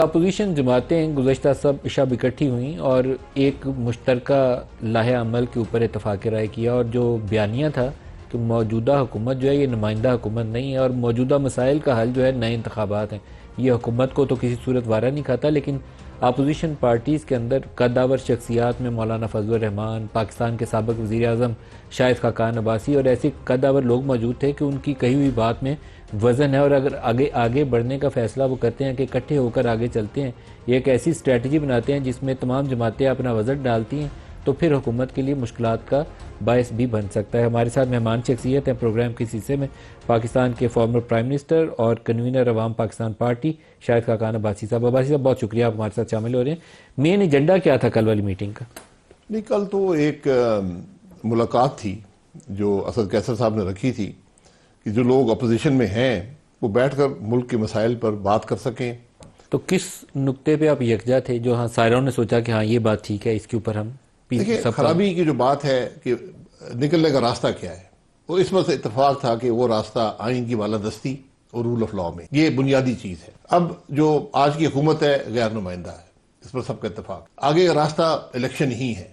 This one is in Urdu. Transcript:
اپوزیشن جماعتیں گزشتہ سب شب اکٹھی ہوئیں اور ایک مشترکہ لاہ عمل کے اوپر اتفاق رائے کیا، اور جو بیانیہ تھا کہ موجودہ حکومت جو ہے یہ نمائندہ حکومت نہیں ہے، اور موجودہ مسائل کا حل جو ہے نئے انتخابات ہیں۔ یہ حکومت کو تو کسی صورت وارہ نہیں کھاتا، لیکن اپوزیشن پارٹیز کے اندر قدآور شخصیات میں مولانا فضل الرحمان، پاکستان کے سابق وزیر اعظم شاہد خاقان عباسی اور ایسے قدآور لوگ موجود تھے کہ ان کی کہی ہوئی بات میں وزن ہے، اور اگر آگے بڑھنے کا فیصلہ وہ کرتے ہیں کہ اکٹھے ہو کر آگے چلتے ہیں، یہ ایک ایسی اسٹریٹجی بناتے ہیں جس میں تمام جماعتیں اپنا وزن ڈالتی ہیں، تو پھر حکومت کے لیے مشکلات کا باعث بھی بن سکتا ہے۔ ہمارے ساتھ مہمان شخصیت ہیں پروگرام کے حصے میں پاکستان کے فارمر پرائم منسٹر اور کنوینر عوام پاکستان پارٹی شاہد خاقان عباسی صاحب۔ عباسی صاحب بہت شکریہ آپ ہمارے ساتھ شامل ہو رہے ہیں۔ مین ایجنڈا کیا تھا کل والی میٹنگ کا؟ نہیں، کل تو ایک ملاقات تھی جو اسد قیصر صاحب نے رکھی تھی کہ جو لوگ اپوزیشن میں ہیں وہ بیٹھ کر ملک کے مسائل پر بات کر سکیں۔ تو کس نقطے پہ آپ یکجا تھے جو سائروں نے سوچا کہ یہ بات ٹھیک ہے، اس کے اوپر ہم دیکھیں، خرابی کی جو بات ہے کہ نکلنے کا راستہ کیا ہے، وہ اس میں سے اتفاق تھا کہ وہ راستہ آئین کی بالادستی اور رول آف لا میں، یہ بنیادی چیز ہے۔ اب جو آج کی حکومت ہے غیر نمائندہ ہے، اس پر سب کا اتفاق۔ آگے کا راستہ الیکشن ہی ہے۔